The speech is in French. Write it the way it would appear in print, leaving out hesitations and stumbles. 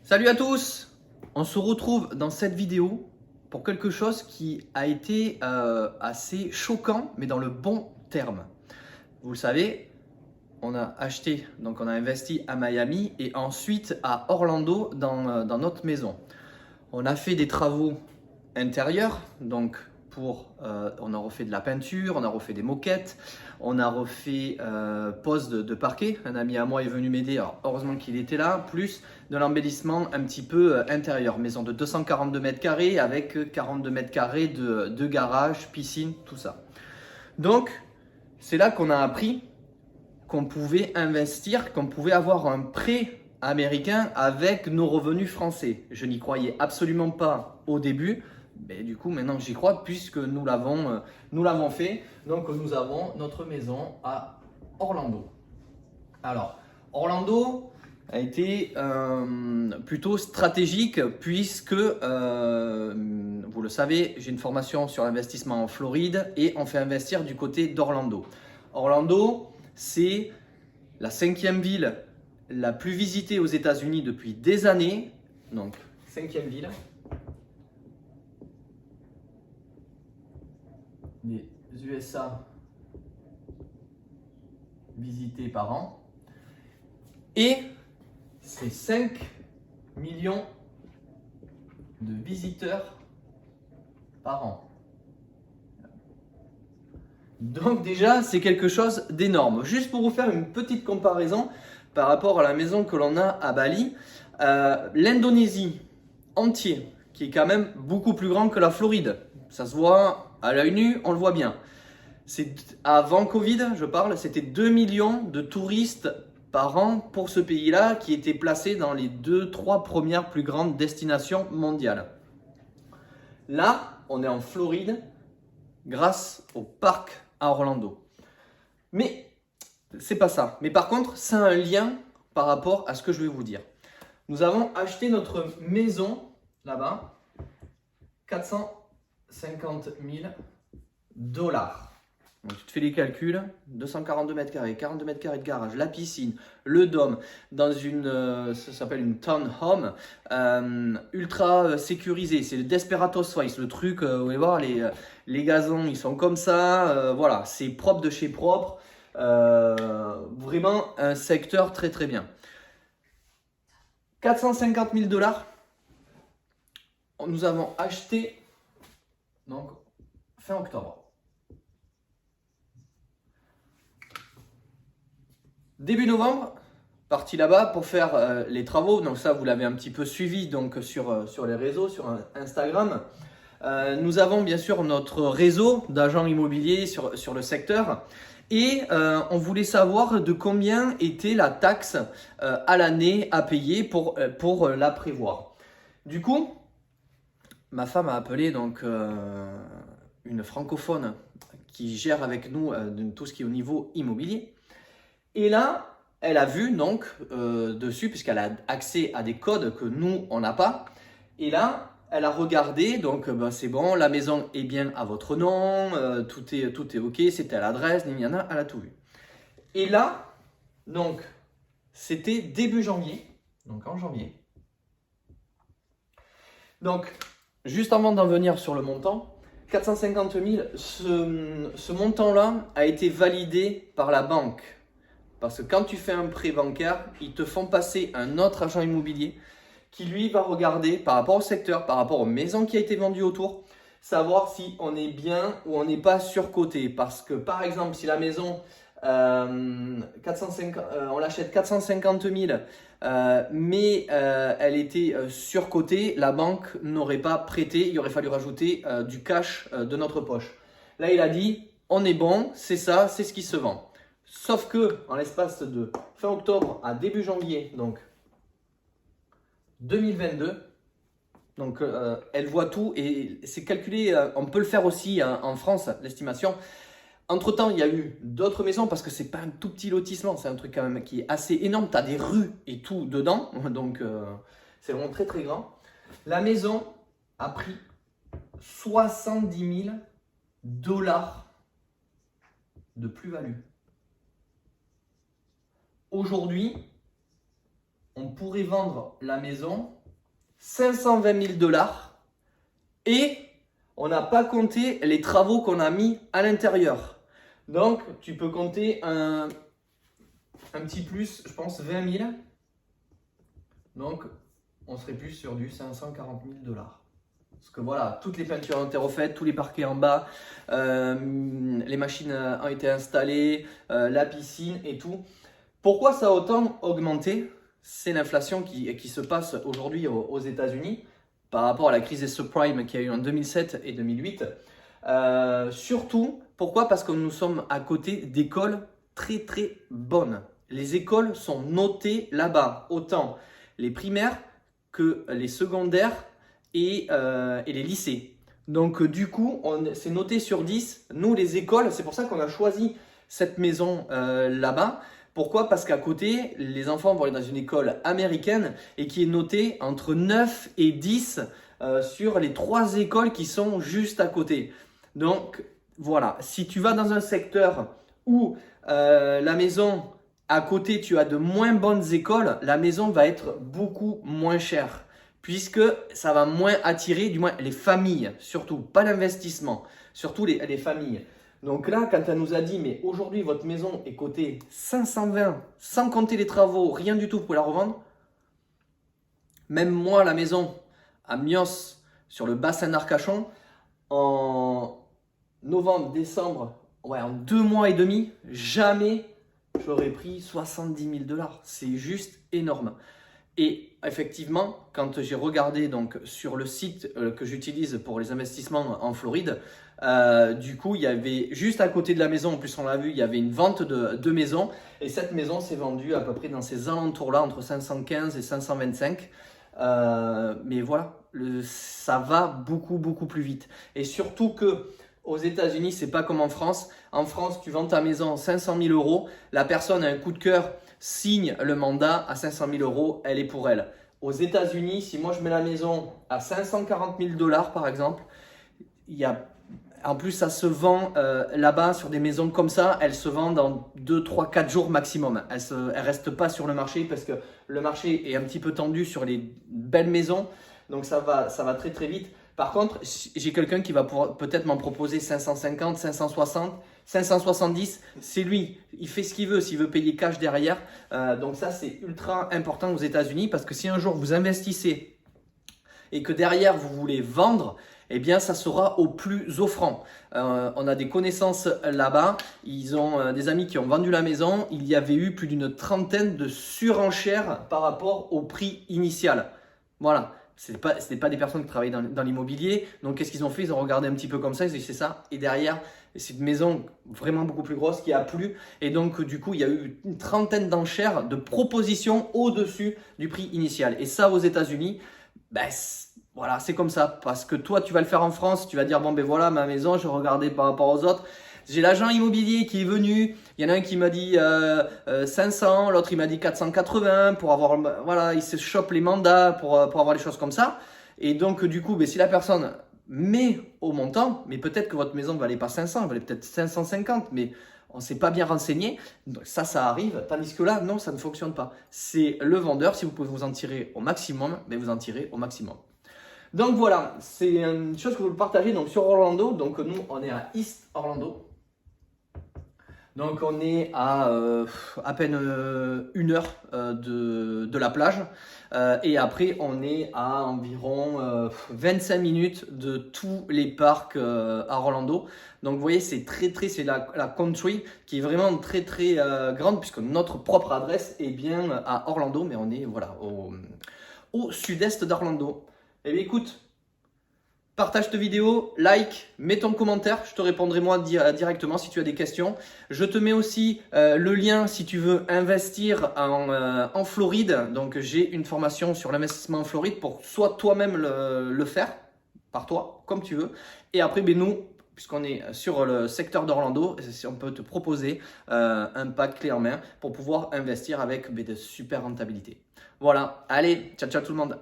Salut à tous! On se retrouve dans cette vidéo pour quelque chose qui a été assez choquant, mais dans le bon terme. Vous le savez, on a acheté, donc on a investi à Miami et ensuite à Orlando dans notre maison. On a fait des travaux intérieurs, donc on a refait de la peinture, on a refait des moquettes, on a refait pose de parquet. Un ami à moi est venu m'aider, alors heureusement qu'il était là, plus de l'embellissement un petit peu intérieur. Maison de 242 mètres carrés avec 42 mètres carrés de garage, piscine, tout ça. Donc, c'est là qu'on a appris qu'on pouvait investir, qu'on pouvait avoir un prêt américain avec nos revenus français. Je n'y croyais absolument pas au début. Mais du coup, maintenant j'y crois puisque nous l'avons fait. Donc, nous avons notre maison à Orlando. Alors, Orlando a été plutôt stratégique puisque, vous le savez, j'ai une formation sur l'investissement en Floride et on fait investir du côté d'Orlando. Orlando, c'est la 5e ville la plus visitée aux États-Unis depuis des années. Donc, 5e ville des USA visitée par an. Et c'est 5 millions de visiteurs par an. Donc déjà, c'est quelque chose d'énorme. Juste pour vous faire une petite comparaison par rapport à la maison que l'on a à Bali, l'Indonésie entier, qui est quand même beaucoup plus grand que la Floride. Ça se voit à l'œil nu, on le voit bien. Avant Covid, je parle, c'était 2 millions de touristes par an pour ce pays-là qui était placé dans les 2-3 premières plus grandes destinations mondiales. Là, on est en Floride grâce au parc à Orlando. Mais c'est pas ça. Mais par contre, ça a un lien par rapport à ce que je vais vous dire. Nous avons acheté notre maison là-bas, 450 000 $. Donc, tu te fais les calculs, 242 mètres carrés, 42 mètres carrés de garage, la piscine, le dôme, dans ça s'appelle une townhome, ultra sécurisée. C'est le Desperados Vice, le truc, vous allez voir, les gazons, ils sont comme ça, voilà, c'est propre de chez propre, vraiment un secteur très très bien. 450 000 $, nous avons acheté, donc, fin octobre. Début novembre, parti là-bas pour faire les travaux. Donc ça, vous l'avez un petit peu suivi donc sur les réseaux, sur Instagram. Nous avons bien sûr notre réseau d'agents immobiliers sur le secteur. Et on voulait savoir de combien était la taxe à l'année à payer pour la prévoir. Du coup, ma femme a appelé donc une francophone qui gère avec nous tout ce qui est au niveau immobilier. Et là, elle a vu donc dessus, puisqu'elle a accès à des codes que nous, on n'a pas. Et là, elle a regardé, donc c'est bon, la maison est bien à votre nom, tout est OK, c'était à l'adresse, il y en a, elle a tout vu. Et là, donc, c'était début janvier, donc en janvier. Donc, juste avant d'en venir sur le montant, 450 000, ce montant-là a été validé par la banque. Parce que quand tu fais un prêt bancaire, ils te font passer un autre agent immobilier qui lui va regarder par rapport au secteur, par rapport aux maisons qui ont été vendues autour, savoir si on est bien ou on n'est pas surcoté. Parce que par exemple, si la maison, on l'achète 450 000, mais elle était surcotée, la banque n'aurait pas prêté, il aurait fallu rajouter du cash de notre poche. Là, il a dit, on est bon, c'est ça, c'est ce qui se vend. Sauf que, en l'espace de fin octobre à début janvier, donc 2022, donc elle voit tout et c'est calculé, on peut le faire aussi en France, l'estimation. Entre-temps, il y a eu d'autres maisons parce que c'est pas un tout petit lotissement, c'est un truc quand même qui est assez énorme. Tu as des rues et tout dedans, donc c'est vraiment très très grand. La maison a pris 70 000 $ de plus-value. Aujourd'hui, on pourrait vendre la maison 520 000 $. Et on n'a pas compté les travaux qu'on a mis à l'intérieur. Donc, tu peux compter un petit plus, je pense, 20 000. Donc, on serait plus sur du 540 000 $. Parce que voilà, toutes les peintures ont été refaites, tous les parquets en bas, les machines ont été installées, la piscine et tout. Pourquoi ça a autant augmenté? C'est l'inflation qui se passe aujourd'hui aux États-Unis par rapport à la crise des subprimes qu'il y a eu en 2007 et 2008. Surtout, pourquoi? Parce que nous sommes à côté d'écoles très très bonnes. Les écoles sont notées là-bas, autant les primaires que les secondaires et les lycées. Donc du coup, c'est noté sur 10. Nous, les écoles, c'est pour ça qu'on a choisi cette maison là-bas. Pourquoi? Parce qu'à côté, les enfants vont aller dans une école américaine et qui est notée entre 9 et 10 sur les 3 écoles qui sont juste à côté. Donc voilà, si tu vas dans un secteur où la maison à côté, tu as de moins bonnes écoles, la maison va être beaucoup moins chère puisque ça va moins attirer, du moins les familles, surtout, pas l'investissement, surtout les familles. Donc là, quand elle nous a dit, mais aujourd'hui, votre maison est cotée 520, sans compter les travaux, rien du tout pour la revendre. Même moi, la maison à Mios, sur le bassin d'Arcachon, en novembre, décembre, ouais, en 2 mois et demi, jamais j'aurais pris 70 000 $. C'est juste énorme. Et effectivement, quand j'ai regardé donc sur le site que j'utilise pour les investissements en Floride, du coup, il y avait juste à côté de la maison, en plus on l'a vu, il y avait une vente de maison. Et cette maison s'est vendue à peu près dans ces alentours-là, entre 515 et 525. Mais voilà, ça va beaucoup plus vite. Et surtout que aux États-Unis, c'est pas comme en France. En France, tu vends ta maison 500 000 €, la personne a un coup de cœur, signe le mandat à 500 000 €, elle est pour elle. Aux États-Unis, si moi je mets la maison à 540 000 $ par exemple, en plus ça se vend là-bas sur des maisons comme ça, elles se vendent dans 2, 3, 4 jours maximum. Elles ne restent pas sur le marché parce que le marché est un petit peu tendu sur les belles maisons, donc ça va très très vite. Par contre, j'ai quelqu'un qui va peut-être m'en proposer 550, 560, 570. C'est lui, il fait ce qu'il veut, s'il veut payer cash derrière. Donc ça, c'est ultra important aux États-Unis parce que si un jour vous investissez et que derrière vous voulez vendre, eh bien ça sera au plus offrant. On a des connaissances là-bas, ils ont des amis qui ont vendu la maison, il y avait eu plus d'une trentaine de surenchères par rapport au prix initial. Voilà. Ce n'était pas des personnes qui travaillaient dans l'immobilier. Donc, qu'est-ce qu'ils ont fait? Ils ont regardé un petit peu comme ça. Ils ont dit, c'est ça. Et derrière, c'est une maison vraiment beaucoup plus grosse qui a plu. Et donc, du coup, il y a eu une trentaine d'enchères de propositions au-dessus du prix initial. Et ça, aux États-Unis, ben, voilà, c'est comme ça. Parce que toi, tu vas le faire en France. Tu vas dire, bon, ben voilà, ma maison, je regardais par rapport aux autres. J'ai l'agent immobilier qui est venu, il y en a un qui m'a dit 500, l'autre il m'a dit 480 pour avoir, voilà, il se chope les mandats pour avoir les choses comme ça. Et donc du coup, si la personne met au montant, mais peut-être que votre maison ne valait pas 500, elle valait peut-être 550, mais on ne s'est pas bien renseigné. Donc ça arrive, tandis que là, non, ça ne fonctionne pas. C'est le vendeur, si vous pouvez vous en tirer au maximum, vous en tirez au maximum. Donc voilà, c'est une chose que vous partagez donc, sur Orlando. Donc nous, on est à East Orlando. Donc on est à peine 1 heure de la plage et après on est à environ 25 minutes de tous les parcs à Orlando. Donc vous voyez c'est c'est la country qui est vraiment très grande puisque notre propre adresse est bien à Orlando, mais on est voilà au sud-est d'Orlando. Et bien écoute, partage cette vidéo, like, mets ton commentaire, je te répondrai moi directement si tu as des questions. Je te mets aussi le lien si tu veux investir en Floride. Donc j'ai une formation sur l'investissement en Floride pour soit toi-même le faire, par toi, comme tu veux. Et après, nous, puisqu'on est sur le secteur d'Orlando, on peut te proposer un pack clé en main pour pouvoir investir avec de super rentabilité. Voilà, allez, ciao tout le monde.